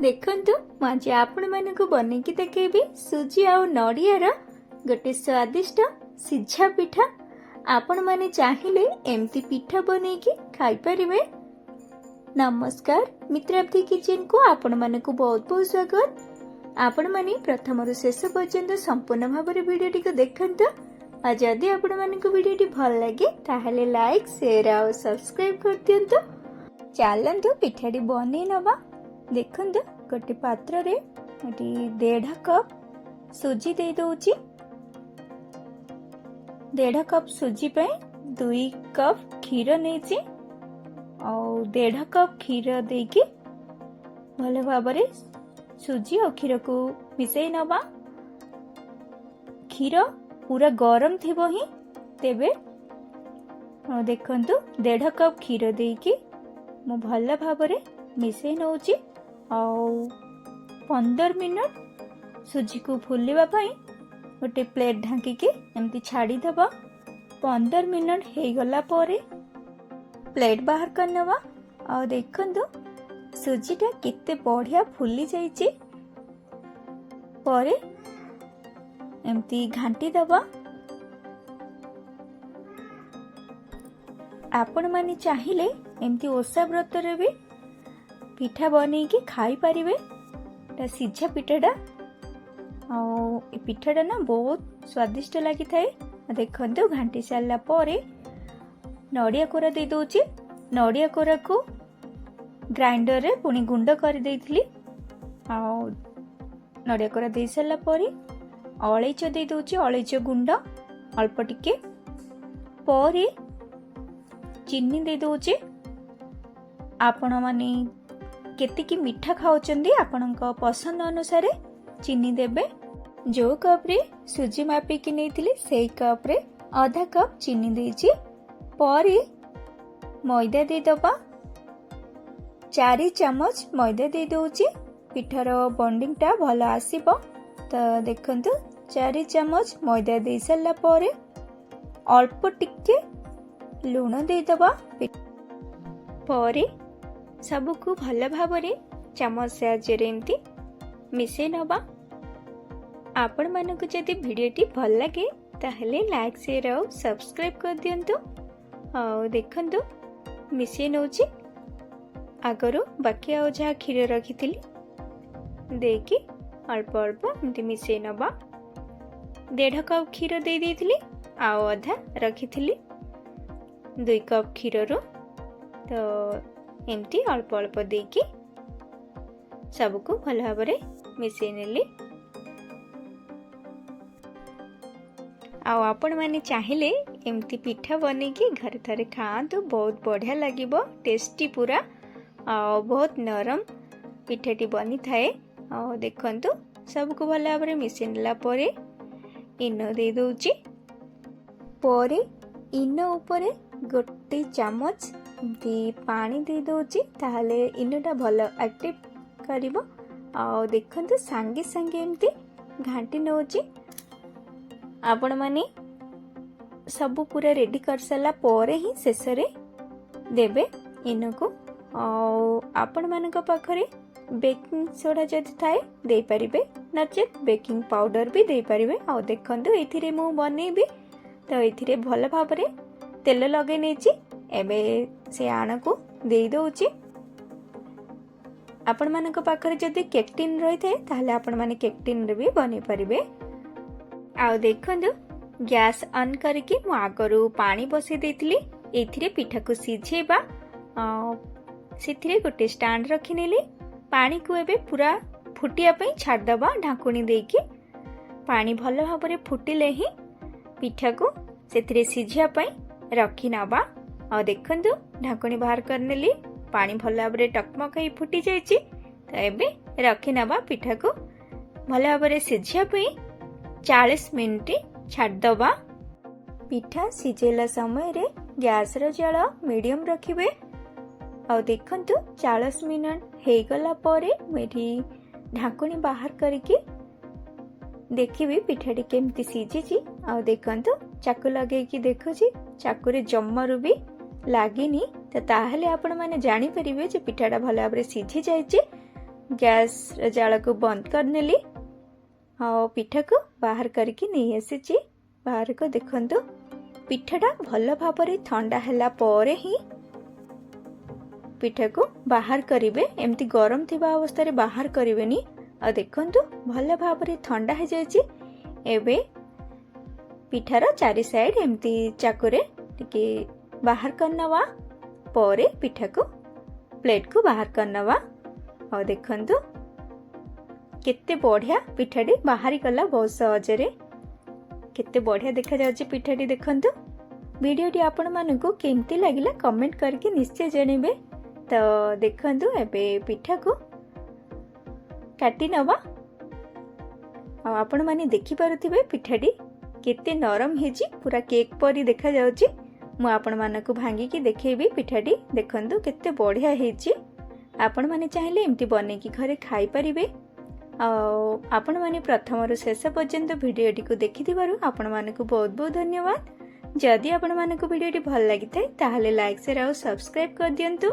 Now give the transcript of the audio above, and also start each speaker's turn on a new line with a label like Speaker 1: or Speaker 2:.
Speaker 1: देखंतु आज आपण मानक बनेकी देखेबी सुजी आउ नड़ियार गोटे स्वादिष्ट सिझा पिठा। आपण माने चाहिए एमती पिठा बनेकी खाई परिबे। नमस्कार मित्राब्दी किचन को आपण मानक बहुत बहुत स्वागत। आपण माने प्रथम रु शेष पर्यंत संपूर्ण भाव भिडियोटी को देखंतु। आ जदि आपण मानक भिडियोटी भल लगे ताहले लाइक शेयर आउ सब्सक्राइब कर दियंतु। चलंतु पिठाटी बनै नबा। देखंतु गोटे पात्र रे 1.5 कप सुजी दे दोची। 1.5 कप सुजी पे 2 कप क्षीर नेची और 1.5 कप क्षीर देकी भले भाबरे सुजी और क्षीर को मिसई नबा। क्षीर पूरा गरम थिबो ही तेबे देखंतु 1.5 कप क्षीर देकी मु भल भाबरे मिसई नउची और 15 मिनट सुजी को फुलिबा पई गोटे प्लेट ढांकी के एमती छाड़ी दबा। 15 मिनट हे गला परे प्लेट बाहर करनवा और देखंतु सुजीटा केते बढ़िया फुली जाईची। परे एमती घांटी दबा। आपण माने चाहिए एमती ओषा व्रत रे भी पिठा बने की खाई पारिबे। सिझा पिठाटा और पिठाटा ना बहुत स्वादिष्ट लगी थाए। देखंतु घांटी सारला परे नड़िया कोरा दे दोची। नड़िया कोरा को ग्राइंडर रे पुनी गुंड कर देइथिली। और नड़िया कोरा दे सारला परे अलैच दे दोची। अलैच गुंड अल्प टिके परे चीनी दे दोची। आपण माने केतिकी मीठा खाउचंदी आपणक पसंद अनुसार चीनी देबे। जो कप रे सुजी मापी की नेथिली सेई कप रे आधा कप चीनी देची। परे मैदा दे दबा। 4 चम्मच मैदा दे दोची। पिठार बॉन्डिंग टा भल आसीबो। तो देखंतु 4 चम्मच मैदा दे सारला परे अल्प टिके लूण दे दबा। परे सबको भल भावरे चामच साहाय्य एमती मिसई नबा। आपण मानक जदि भिडियोटी भल लगे ताहले लाइक शेयर और सब्सक्राइब कर दियंतु। और देखंतु मिसई नउची। आगरो बाकी आ जहा क्षीर रखिथिली देकी अल्प अल्प एमती मिसई नबा। 1.5 कप क्षीर दे देथिली आउ अधा रखिथिली 2 कप क्षीर रो। तो एमती अल्प अल्प देकी सबको भल भाव मिसई नेली। आपण माने चाहिए एमती पिठा बनेकी घर थरे खातु। बहुत बढ़िया लागिबो टेस्टी पूरा और बहुत नरम पिठाटी बनी थाए। और देखंतु सबको भल भाव मिसई नेला परे इनो दे दोची। परे इनो ऊपर गोटे चामच पानी दे दोची ताहले इनोटा भल एक्टिव करिबो। और देखंतु संगे संगे एमती घांटी नउची। आपण माने सब पूरा रेडी कर साला परे ही शेष रे देबे इनो को। और आपण मानक पाखरे बेकिंग सोडा जदि थाए दे परिबे नचेत बेकिंग पाउडर भी दे परिबे। और देखंतु एथिरे मु बनेबी तो एथिरे भल भाबरे तेल लगे नेची। एबे से आण को दे दोची। आपण मानक पाखरे जदि केक टिन रही थाए ताहले आपण माने केक टिन रे भी बने परिबे। आ देखंतु गैस ऑन करके मु आगरु पानी बसे देथिली। एथिरे पिठा को सिझेबा। सेथिरे गोटे स्टैंड रखी नेली। पानी को एबे पूरा फुटिया पई छाड़ दबा ढाकुणी देकी। पानी भल भाबरे फुटिले ही पिठा को सेथिरे सिझिया पई रखी नबा। और देखंतु ढाकुणी बाहर करनेली पानी भल भाबरे टकमक ही फुटी जाइची। तो एबे रखी नबा पिठा को भल भाबरे सिझिया पई 40 मिनिट छाड़ दबा। पिठा सिझेला समय रे गैस रो जल मीडियम रखिबे। और देखंतु 40 मिनट हे गला परे मेठी ढाकुणी बाहर करके देखिबी पिठाटी केमती सिझिची। और देखंतु चाकू लगे कि देखुची चाकू रे जम्मारू भी लागिनी। तो ताहले आपण माने जानी परिबे जे पिठाटा भल भाबरे सिझी जाइची। गैस जाल को बंद करनेली और पिठा को बाहर करके नहीं आसी बाहर को देखंतु पिठाटा भल भाव ठंडा हैला परे ही पिठा को बाहर करिवे एमती गरम थिबा अवस्था रे बाहर करिवेनी आ देखंतु भल भाव ठंडा हो जायछि एबे पिठार चारि साइड एमती चाकुरे टिके बाहर करनवा परे पिठा को प्लेट को बाहर करनवा और देखंतु केते बढ़िया पिठाटी बाहरी गला बहुत सहजरे केते बढ़िया देखा जाउछि पिठाटी देखंतु वीडियोटी आपण मानकु केमती लागिला कमेंट करके निश्चय जणेबे तो देखंतु एबे पिठा को काटी नवा आ आपण माने देखि पारुथिबे पिठाटी केते नरम हेजी पूरा केक परी देखा जाउछि मु आपण मानकु भांगी की देखेबी पिठाटी देखंतु केते बढ़िया हेजी आपण माने चाहिले एमती बने की घरे खाई परिबे आपण माने प्रथम रु शेष पर्यंत वीडियोटी को देखिथिबारु आपण मानकु बहुत बहुत धन्यवाद जदि आपण मानकु वीडियोटी भल लागि थाए ताहाले लाइक शेयर और सब्सक्राइब कर दियंतु।